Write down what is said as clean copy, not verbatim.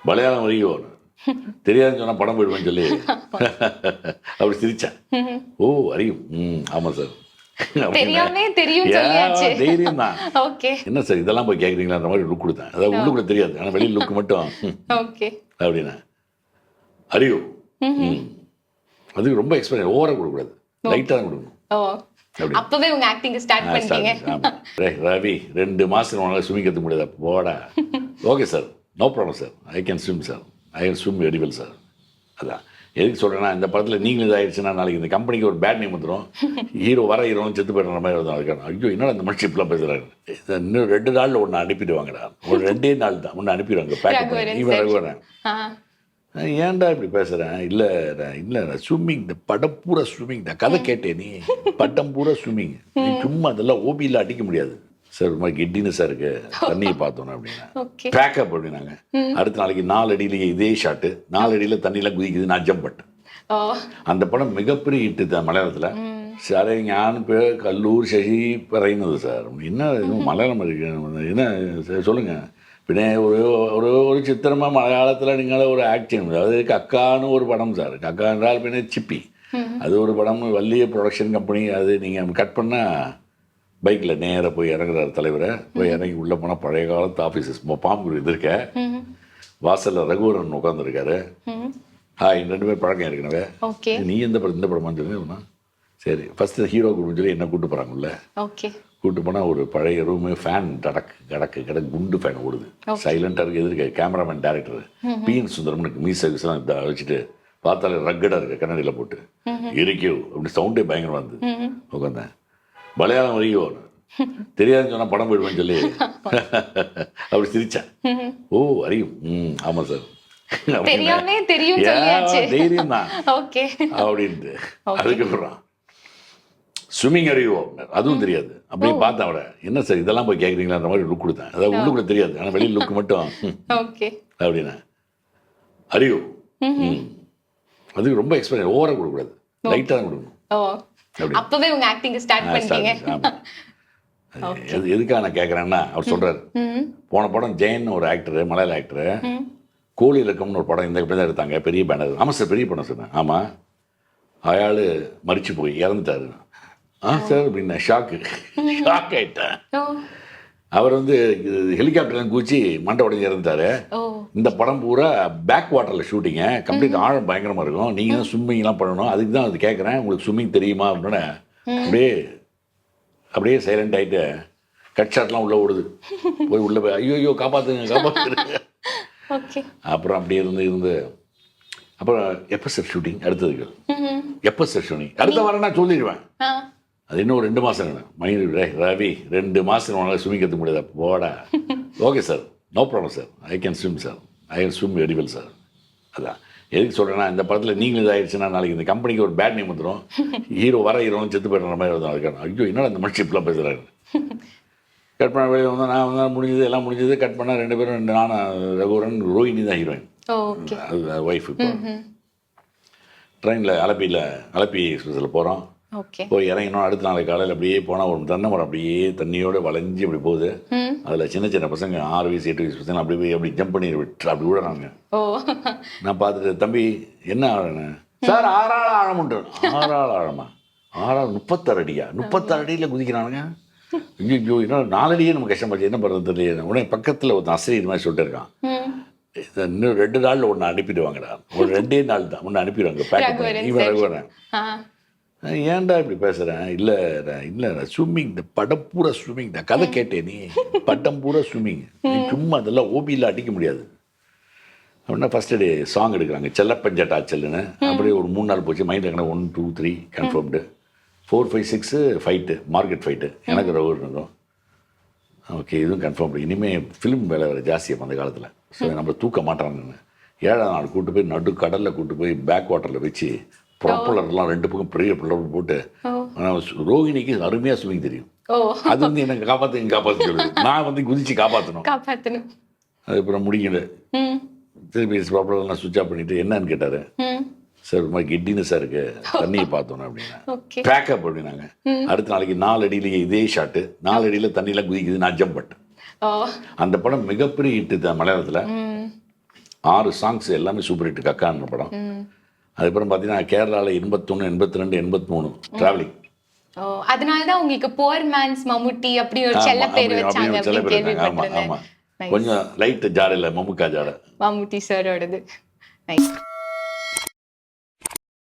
மலையாளம் வரைக்கும் தெரியாதுன்னு சொன்னா படம் போயிடுவேன்னு சொல்லி அப்படி சிரிச்சேன். ஓ அறியும், ஆமா சார் தைரியம் தான். என்ன சார் இதெல்லாம் போய் கேட்குறீங்களான்ற மாதிரி லுக் கொடுத்தேன். அதாவது உள்ளுக்குள்ள தெரியாது, ஆனால் வெளியில் லுக் மட்டும் அப்படின்னா அறியும். அதுக்கு ரொம்ப எக்ஸ்பீரியன்ஸ் ஓவரா கொடுக்கக்கூடாது, லைட்டாக தான் கொடுக்கணும். அப்பவே உங்க ஆக்டிங் ஸ்டார்ட் பண்ணிட்டீங்க. ரவி 2 மாசம் உங்களால ஸ்விமிங் கற்றுக்க முடியாதா? போடா. Okay sir, no problem sir, I can swim sir, I can swim very well sir. அதான் எதுக்கு சொல்கிறேன்னா, இந்த படத்தில் நீங்களும் இதாகிடுச்சுன்னா நாளைக்கு இந்த கம்பெனிக்கு ஒரு பேட் நேம் வந்துடும். ஹீரோ வர ஹீரோன்னு செத்து போய்டுற மாதிரி வரும். அதுக்கான ஐயோ என்னடா இந்த மனுஷன் இப்பெல்லாம் பேசுகிறாரு, இன்னும் 2 நாளில் ஒன்று அனுப்பிடுவாங்கடா. ஒரு 2 நாள் தான் ஒன்று அனுப்பிடுவாங்க. பேக்கப் பண்ணி இவன் ரகுவரன் ஏன்டா இப்படி பேசுகிறேன்? இல்லை இல்லை ஸ்விம்மிங், இந்த படம் பூரா ஸ்விம்மிங் தான். கதை கேட்டேன், நீ பட்டம் பூரா ஸ்விம்மிங், நீ சும்மா அதெல்லாம் ஓபியில் அடிக்க முடியாது சார். ஒரு மாதிரி கெட்டினஸாக இருக்கு, தண்ணியை பார்த்தோன்னே அப்படின்னா பேக்கப் அப்படின்னாங்க. அடுத்த நாளைக்கு 4 அடியிலேயே இதே ஷாட்டு, 4 அடியில் தண்ணியெலாம் குதிக்குது, நான் ஜம்ப் பண்ணேன். அந்த படம் மிகப்பெரிய ஹிட்டு தான் மலையாளத்தில். சார் ஞான் பேர் கல்லூர் சசி பறையினது சார். என்ன மலையாளம் இருக்கு என்ன சொல்லுங்கள். பின்னே ஒரு சித்திரமாக மலையாளத்தில் நீங்கள் ஒரு ஆக்ஷன், அதாவது கக்கான்னு ஒரு படம் சார். கக்கா என்றால் பின்னே சிப்பி, அது ஒரு படம், வள்ளிய ப்ரொடக்ஷன் கம்பெனி. அது நீங்கள் கட் பண்ணால் பைக்கில் நேராக போய் இறங்குறாரு தலைவரை. போய் இறங்கி உள்ளே போனால் பழைய காலத்து ஆஃபீஸஸ் பாம்பு இது இருக்க, வாசலில் ரகுவரன் உட்காந்துருக்காரு. ஹாய் 2 பேர் பழக்கம் ஏற்கனவே. நீ இந்த படமான்னு சொல்லி சரி ஃபஸ்ட்டு ஹீரோ கூப்பிட்டு சொல்லி என்ன கூப்பிட்டு போகிறாங்கல்ல. கூப்பிட்டு போனால் ஒரு பழைய ரூமு, ஃபேன் கடக்கு குண்டு ஃபேன் ஓடுது. சைலண்டாக இருக்குது. எதிர்க்க கேமராமேன் டேரக்டர் பிஎன் சுந்தரம்னு மியூசிக்ஸ்லாம் வச்சுட்டு பார்த்தாலே ரக்கடாக இருக்கு, கண்ணாடியில் போட்டு இருக்கோ அப்படி சவுண்டே பயங்கரமாக இருந்தது. உட்காந்தேன். மலையாளம் வரைக்கும் தெரியாதுன்னு சொன்னால் படம் போயிடுவேன்னு சொல்லி அப்படி சிரிச்சேன். ஓ அறியும், ஆமாம் சார் தைரியம் தான் அப்படின்ட்டு. அதுக்கப்புறம் ஸ்விம்மிங் அறிவோம், அதுவும் தெரியாது. அப்படியே பார்த்தேன் அவரை. என்ன சார் இதெல்லாம் போய் கேட்குறீங்களான்ற மாதிரி லுக் கொடுத்தேன். அதாவது உள்ளுக்குள்ள தெரியாது, ஆனால் வெளியில் லுக் மட்டும் அப்படின்னா அறியும். அதுக்கு ரொம்ப எக்ஸ்பீரியன்ஸ் ஓவரா கொடுக்கக்கூடாது, லைட்டாக தான் கொடுக்கணும். அப்பவே உங்க ஆக்டிங் ஸ்டார்ட் பண்ணிட்டீங்க. எதுக்காக நான் கேட்குறேன்னா, அவர் சொல்கிறார், போன படம் ஜெயன் ஒரு ஆக்டரு, மலையாள ஆக்டரு, கோழி இலக்கம்னு ஒரு படம் இந்த தான் எடுத்தாங்க, பெரிய பேனர். ஆமாம் சார் பெரிய படம் சார். ஆமாம், ஆயாள் மறிச்சு போய் இறந்துட்டாரு. சார் அப்படின்னா ஷாக் ஆகிட்டேன். அவர் ஹெலிகாப்டர்லாம் கூச்சி மண்டை உடஞ்சி இறந்துட்டாரு. இந்த படம் பூரா பேக் வாட்டரில் ஷூட்டிங்க, கம்ப்ளீட் ஆழம் பயங்கரமாக இருக்கும். நீங்கள் தான் ஸ்விம்மிங்லாம் பண்ணணும், அதுக்கு தான் அது கேட்குறேன். உங்களுக்கு ஸ்விம்மிங் தெரியுமா அப்படின்னா அப்படியே சைலண்ட் ஆகிட்டு கட் ஷாட்லாம் உள்ளே ஓடுது. போய் உள்ளே போய் ஐயோ காப்பாற்றுங்க. அப்புறம் அப்படியே இருந்து அப்புறம் எப்போ சார் ஷூட்டிங், அடுத்ததுக்கு எப்போ சார் ஷூட்டிங், அடுத்த வாரம் நான் சொல்லிடுவேன். அது இன்னும் 2 மாதம் ரவி 2 மாதம் உங்களால் ஸ்விமிங் கற்றுக்க முடியாதா? போடா. Okay sir, no problem sir, I can swim sir, I can swim very well sir. அதான் எதுக்கு சொல்கிறேன்னா, இந்த படத்தில் நீங்களும் இதாகிடுச்சுன்னா நாளைக்கு இந்த கம்பெனிக்கு ஒரு பேட் நேம் வந்துடும். ஹீரோ வர ஹீரோன்னு செத்து போய்டுற மாதிரி வரும். அதுக்கான ஐயோ என்னடா இந்த மனுஷன் இப்பெல்லாம் பேசுகிறாரு. கட் பண்ண வெளியே வந்தால் நான் முடிஞ்சது எல்லாம் முடிஞ்சது. கட் பண்ணால் 2 பேரும் நானும் ரகுவரன், ரோஹினி தான் ஹீரோயின், அது ஒய்ஃப். இப்போ ட்ரெயினில் அலப்பி எக்ஸ்பிரஸில் போகிறோம். போய் இறங்கினோம். அடுத்த நாளைக்கு காலையில் அப்படியே போனால் ஒரு தென்னை மரம் அப்படியே தண்ணியோடு வளைஞ்சி அப்படி போகுது. அதில் சின்ன பசங்க 6 வயசு 8 வயசு பசங்க அப்படி போய் அப்படி ஜம்ப் பண்ணி விட்டு அப்படி விடுறாங்க. நான் பார்த்துட்டு, தம்பி என்ன ஆழன்னு சார்? 6 ஆள் ஆழமுண்டு. 6 ஆள் ஆழமா? 6 ஆள் 36 அடியா? 36 அடியில் குதிக்கிறானுங்க. ஐயோ இன்னும் 4 அடியே நம்ம கஷ்டமாச்சு, என்ன பண்ணுறது தெரியல. உடனே பக்கத்தில் ஒரு அசரி இது மாதிரி சொல்லிட்டு இருக்கான், இன்னும் 2 நாளில் ஒன்று அனுப்பிடுவாங்கடா. ஒரு 2 நாள் தான் ஒன்று அனுப்பிடுவாங்க பேக்கப் பண்ணி. இவன் ரகுவரன் ஏன்டா இப்படி பேசுகிறேன்? இல்லை ஸ்விம்மிங், இந்த படம் பூரா ஸ்விம்மிங் தான். கதை கேட்டேன், நீ பட்டம் பூரா ஸ்விம்மிங், நீ சும்மா அதெல்லாம் ஓபியில் அடிக்க முடியாது அப்படின்னா. ஃபஸ்ட்டு டே சாங் எடுக்கிறாங்க, செல்லப்பஞ்சாட் ஆச்சல்னு. அப்படியே ஒரு 3 நாள் போச்சு. மைண்ட் எங்கன்னா 1 2 3 கன்ஃபார்ம்டு. 4 5 6 ஃபைட்டு, மார்க்கெட் ஃபைட்டு எனக்கு ரகுவர் இருந்தோம். ஓகே இதுவும் கன்ஃபார்ம். இனிமேல் ஃபிலிம் வேலை வேறு ஜாஸ்தியாக அந்த காலத்தில். ஸோ நம்ம தூக்க மாட்டாங்கன்னு 7ஆம் நாள் கூப்பிட்டு போய் நடு கடலில் கூப்பிட்டு போய் பேக் வாட்டரில் வச்சு ப்ராப்பலர்லாம் 2 பக்கம் பெரிய பிள்ளர் போட்டு. ரோஹிணிக்கு அருமையாக ஸ்விமிங் தெரியும். அது என்னை காப்பாற்ற சொல்லுது. நான் குதிச்சு காப்பாற்றணும். அதுக்கப்புறம் முடிக்கல. திருப்பி ப்ராப்பலர்லாம் சுவிட்ச் ஆஃப் பண்ணிவிட்டு என்னன்னு கேட்டார். சார் ஒரு மாதிரி கெட்டினஸாக இருக்கு, தண்ணியை பார்த்தோன்னே அப்படின்னா பேக்கப் அப்படின்னாங்க. அடுத்த நாளைக்கு 4 அடியிலேயே இதே ஷாட்டு, 4 அடியில் தண்ணியெலாம் குதிக்குது, நான் ஜம்ப் பண்ணேன். அந்த படம் மிகப்பெரிய ஹிட்டு தான் மலையாளத்தில். 6 சாங்ஸ் எல்லாமே சூப்பர் ஹிட் கக்கான்ற படம். அதுக்கப்புறம் பார்த்தீங்கன்னா கேரளாவில் 81, 82, 83 ட்ராவலிங். ஓ அதனால தான் உங்களுக்கு போர் மேன்ஸ் மம்முட்டி அப்படி ஒரு செல்ல பேர் வச்சாங்க சில அப்படின்னு பேர் இருக்காங்க. ஆமாம் கேள்விப்பட்டிருந்தேன். ஆமாம், கொஞ்சம் லைட் ஜாட இல்லை, மம்முக்கா ஜாட. மம்முட்டி சாரோடது. நைஸ்.